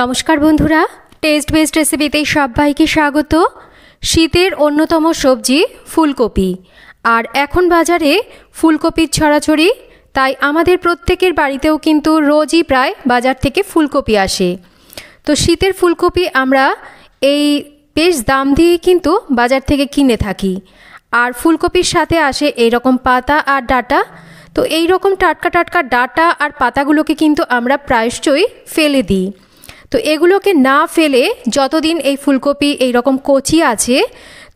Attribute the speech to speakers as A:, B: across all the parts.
A: নমস্কার বন্ধুরা, test best রেসিপিতে সবাইকে স্বাগত। শীতের অন্যতম সবজি ফুলকপি, আর এখন বাজারে ফুলকপির ছড়াছড়ি, তাই আমাদের প্রত্যেকের বাড়িতেও কিন্তু রোজই প্রায় বাজার থেকে ফুলকপি আসে। তো শীতের ফুলকপি আমরা এই বেশ দাম দিয়ে কিন্তু বাজার থেকে কিনে থাকি। আর ফুলকপির সাথে আসে এইরকম পাতা আর ডাঁটা। তো এই রকম টাটকা টাটকা ডাঁটা আর পাতাগুলোকে কিন্তু আমরা প্রায়শই ফেলে দিই। তো এগুলোকে না ফেলে যতদিন এই ফুলকপি এই রকম কচি আছে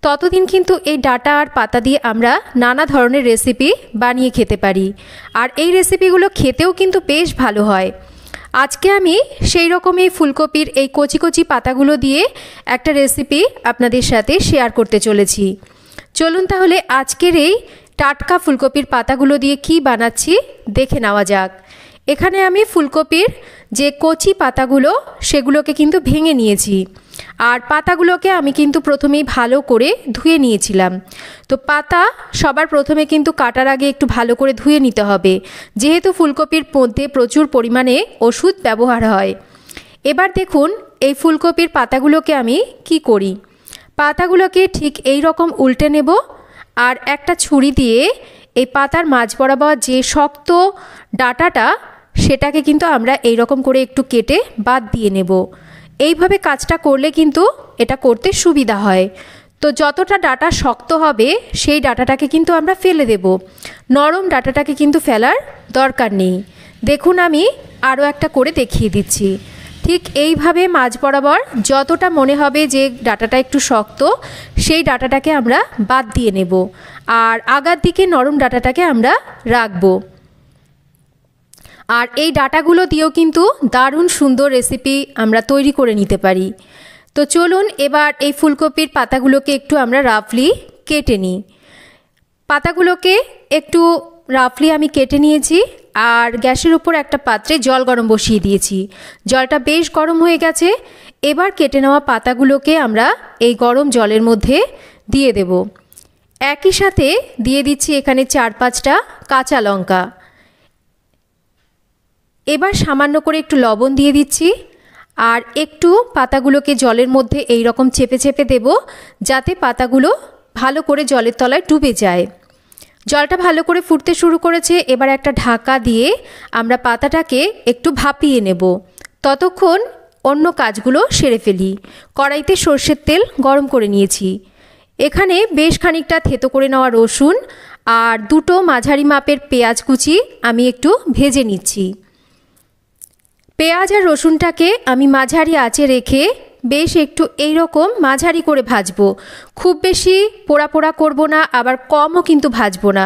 A: ততদিন কিন্তু এই ডাঁটা আর পাতা দিয়ে আমরা নানা ধরনের রেসিপি বানিয়ে খেতে পারি। আর এই রেসিপিগুলো খেতেও কিন্তু বেশ ভালো হয়। আজকে আমি সেই রকমই ফুলকপির এই কচি কচি পাতাগুলো দিয়ে একটা রেসিপি আপনাদের সাথে শেয়ার করতে চলেছি। চলুন তাহলে আজকের এই টাটকা ফুলকপির পাতাগুলো দিয়ে কি বানাচ্ছি দেখে নেওয়া যাক। এখানে আমি ফুলকপির যে কচি পাতাগুলো সেগুলোকে কিন্তু ভেঙে নিয়েছি, আর পাতাগুলোকে আমি কিন্তু প্রথমেই ভালো করে ধুয়ে নিয়েছিলাম। তো পাতা সবার প্রথমে কিন্তু কাটার আগে একটু ভালো করে ধুয়ে নিতে হবে, যেহেতু ফুলকপির মধ্যে প্রচুর পরিমাণে ওষুধ ব্যবহার হয়। এবার দেখুন এই ফুলকপির পাতাগুলোকে আমি কি করি। পাতাগুলোকে ঠিক এই রকম উল্টে নেব, আর একটা ছুরি দিয়ে এই পাতার মাঝ বরাবর যে শক্ত ডাঁটাটা সেটাকে কিন্তু আমরা এই রকম করে একটু কেটে বাদ দিয়ে নেব। এইভাবে কাজটা করলে কিন্তু এটা করতে সুবিধা হয়। তো যতটা ডাঁটা শক্ত হবে সেই ডাঁটাটাকে কিন্তু আমরা ফেলে দেব, নরম ডাঁটাটাকে কিন্তু ফেলার দরকার নেই। দেখুন আমি আরও একটা করে দেখিয়ে দিচ্ছি। ঠিক এইভাবে মাঝ বরাবর যতটা মনে হবে যে ডাঁটাটা একটু শক্ত সেই ডাঁটাটাকে আমরা বাদ দিয়ে নেব, আর আগার দিকে নরম ডাঁটাটাকে আমরা রাখবো। আর এই ডাঁটাগুলো দিয়েও কিন্তু দারুণ সুন্দর রেসিপি আমরা তৈরি করে নিতে পারি। তো চলুন এবার এই ফুলকপির পাতাগুলোকে একটু আমরা রাফলি কেটে নিই। পাতাগুলোকে একটু রাফলি আমি কেটে নিয়েছি, আর গ্যাসের উপর একটা পাত্রে জল গরম বসিয়ে দিয়েছি। জলটা বেশ গরম হয়ে গেছে। এবার কেটে নেওয়া পাতাগুলোকে আমরা এই গরম জলের মধ্যে দিয়ে দেব। একই সাথে দিয়ে দিচ্ছি এখানে 4-5টা কাঁচা লঙ্কা। এবার সামান্য করে একটু লবণ দিয়ে দিচ্ছি, আর একটু পাতাগুলোকে জলের মধ্যে এই রকম চেপে চেপে দেব, যাতে পাতাগুলো ভালো করে জলের তলায় ডুবে যায়। জলটা ভালো করে ফুটতে শুরু করেছে। এবার একটা ঢাকা দিয়ে আমরা পাতাটাকে একটু ভাপিয়ে নেব। ততক্ষণ অন্য কাজগুলো সেরে ফেলি। কড়াইতে সর্ষের তেল গরম করে নিয়েছি। এখানে বেশ খানিকটা থেতো করে নেওয়া রসুন আর 2টো মাঝারি মাপের পেঁয়াজ কুচি আমি একটু ভেজে নিচ্ছি। পেঁয়াজ আর রসুনটাকে আমি মাঝারি আঁচে রেখে বেশ একটু এই রকম মাঝারি করে ভাজবো। খুব বেশি পোড়া পোড়া করব না, আবার কমও কিন্তু ভাজবো না।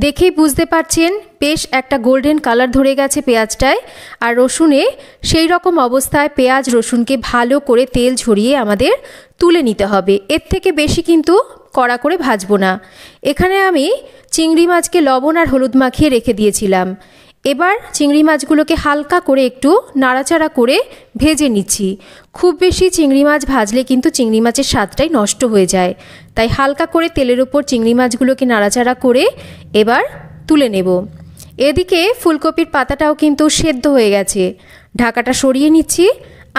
A: দেখেই বুঝতে পারছেন বেশ একটা গোল্ডেন কালার ধরে গেছে পেঁয়াজটায় আর রসুনে। সেই রকম অবস্থায় পেঁয়াজ রসুনকে ভালো করে তেল ঝরিয়ে আমাদের তুলে নিতে হবে। এর থেকে বেশি কিন্তু কড়া করে ভাজবো না। এখানে আমি চিংড়ি মাছকে লবণ আর হলুদ মাখিয়ে রেখে দিয়েছিলাম। এবার চিংড়ি মাছগুলোকে হালকা করে একটু নাড়াচাড়া করে ভেজে নিচ্ছি। খুব বেশি চিংড়ি মাছ ভাজলে কিন্তু চিংড়ি মাছের স্বাদটাই নষ্ট হয়ে যায়, তাই হালকা করে তেলের ওপর চিংড়ি মাছগুলোকে নাড়াচাড়া করে এবার তুলে নেব। এদিকে ফুলকপির পাতাটাও কিন্তু সেদ্ধ হয়ে গেছে। ঢাকাটা সরিয়ে নিচ্ছি।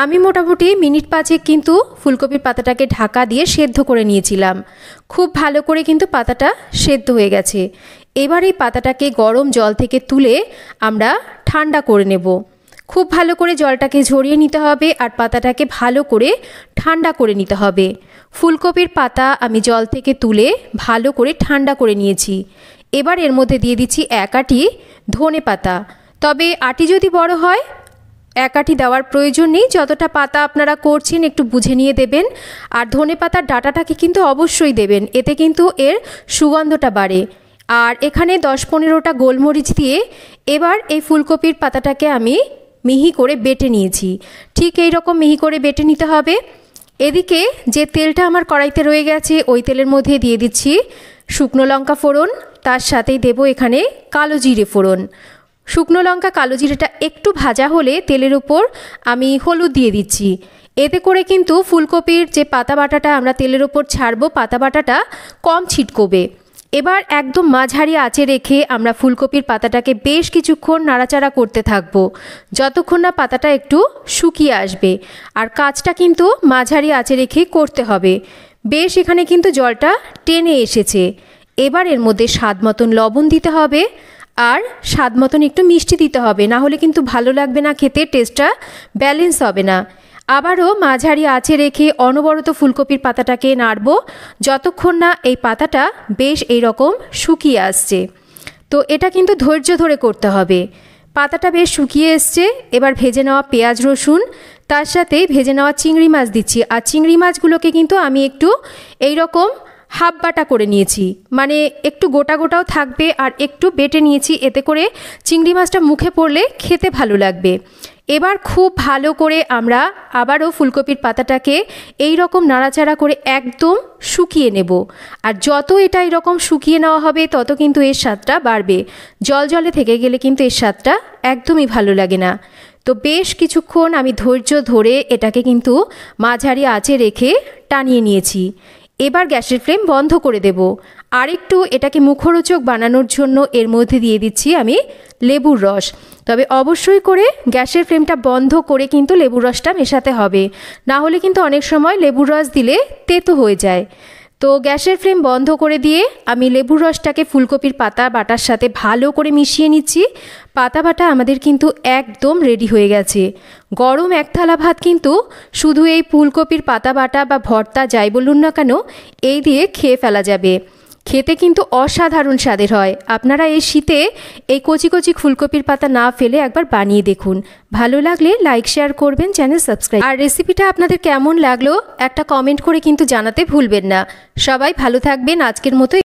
A: আমি মোটামুটি মিনিট 5 কিন্তু ফুলকপির পাতাটাকে ঢাকা দিয়ে সেদ্ধ করে নিয়েছিলাম। খুব ভালো করে কিন্তু পাতাটা সেদ্ধ হয়ে গেছে। এবার এই পাতাটাকে গরম জল থেকে তুলে আমরা ঠান্ডা করে নেব। খুব ভালো করে জলটাকে ঝরিয়ে নিতে হবে, আর পাতাটাকে ভালো করে ঠান্ডা করে নিতে হবে। ফুলকপির পাতা আমি জল থেকে তুলে ভালো করে ঠান্ডা করে নিয়েছি। এবার এর মধ্যে দিয়ে দিচ্ছি 1 আঁটি ধনে পাতা। তবে আঁটি যদি বড় হয় 1 আঁটি দেওয়ার প্রয়োজন নেই। যতটা পাতা আপনারা করছেন একটু বুঝে নিয়ে দেবেন। আর ধনে পাতার ডাঁটাটাকে কিন্তু অবশ্যই দেবেন, এতে কিন্তু এর সুগন্ধটা বাড়ে। আর এখানে 10-15টা গোলমরিচ দিয়ে এবার এই ফুলকপির পাতাটাকে আমি মিহি করে বেটে নিয়েছি। ঠিক এই রকম মিহি করে বেটে নিতে হবে। এদিকে যে তেলটা আমার কড়াইতে রয়ে গেছে ওই তেলের মধ্যে দিয়ে দিচ্ছি শুকনো লঙ্কা ফোড়ন, তার সাথেই দেব এখানে কালো জিরে ফোড়ন। শুকনো লঙ্কা কালো জিরেটা একটু ভাজা হলে তেলের উপর আমি হলুদ দিয়ে দিচ্ছি। এতে করে কিন্তু ফুলকপির যে পাতা বাটাটা আমরা তেলের ওপর ছাড়বো, পাতা বাটাটা কম ছিটকবে। এবার একদম মাঝারি আঁচে রেখে আমরা ফুলকপির পাতাটাকে বেশ কিছুক্ষণ নাড়াচাড়া করতে থাকবো, যতক্ষণ না পাতাটা একটু শুকিয়ে আসবে। আর কাজটা কিন্তু মাঝারি আঁচে রেখেই করতে হবে। বেশ এখানে কিন্তু জলটা টেনে এসেছে। এবার এর মধ্যে স্বাদ মতন লবণ দিতে হবে আর স্বাদ মতন একটু মিষ্টি দিতে হবে, না হলে কিন্তু ভালো লাগবে না খেতে, টেস্টটা ব্যালেন্স হবে না। আবারও মাঝারি আঁচে রেখে অনবরত ফুলকপির পাতাটাকে নাড়ব যতক্ষণ না এই পাতাটা বেশ এইরকম শুকিয়ে আসছে। তো এটা কিন্তু ধৈর্য ধরে করতে হবে। পাতাটা বেশ শুকিয়ে এসছে। এবার ভেজে নেওয়া পেঁয়াজ রসুন, তার সাথে ভেজে নেওয়া চিংড়ি মাছ দিচ্ছি। আর চিংড়ি মাছগুলোকে কিন্তু আমি একটু এইরকম হাফ বাটা করে নিয়েছি, মানে একটু গোটা গোটাও থাকবে আর একটু বেটে নিয়েছি, এতে করে চিংড়ি মাছটা মুখে পড়লে খেতে ভালো লাগবে। এবার খুব ভালো করে আমরা আবারও ফুলকপির পাতাটাকে এই রকম নাড়াচাড়া করে একদম শুকিয়ে নেব। আর যত এটা এরকম শুকিয়ে নেওয়া হবে তত কিন্তু এর স্বাদটা বাড়বে। জলে থেকে গেলে কিন্তু এর স্বাদটা একদমই ভালো লাগে না। তো বেশ কিছুক্ষণ আমি ধৈর্য ধরে এটাকে কিন্তু মাঝারি আঁচে রেখে টানিয়ে নিয়েছি। এবার গ্যাসের ফ্লেম বন্ধ করে দেব। আরেকটু এটাকে মুখরোচক বানানোর জন্য এর মধ্যে দিয়ে দিচ্ছি আমি লেবুর রস। তবে অবশ্যই করে গ্যাসের ফ্লেমটা বন্ধ করে কিন্তু লেবুর রসটা মেশাতে হবে, না হলে কিন্তু অনেক সময় লেবুর রস দিলে তেতো হয়ে যায়। তো গ্যাসের ফ্লেম বন্ধ করে দিয়ে আমি লেবুর রসটাকে ফুলকপির পাতা বাটার সাথে ভালো করে মিশিয়ে নিচ্ছি। পাতা বাটা আমাদের কিন্তু একদম রেডি হয়ে গেছে। গরম এক থালা ভাত কিন্তু শুধু এই ফুলকপির পাতা বাটা বা ভর্তা যাই বলুন না কেন, এই দিয়ে খেয়ে ফেলা যাবে। খেতে কিন্তু অসাধারণ স্বাদের হয়। আপনারা এই শীতে এই কচি কচি ফুলকপির পাতা না ফেলে একবার বানিয়ে দেখুন। ভালো লাগলে লাইক শেয়ার করবেন, চ্যানেল সাবস্ক্রাইব। আর রেসিপিটা আপনাদের কেমন লাগলো একটা কমেন্ট করে কিন্তু জানাতে ভুলবেন না। সবাই ভালো থাকবেন। আজকের মতো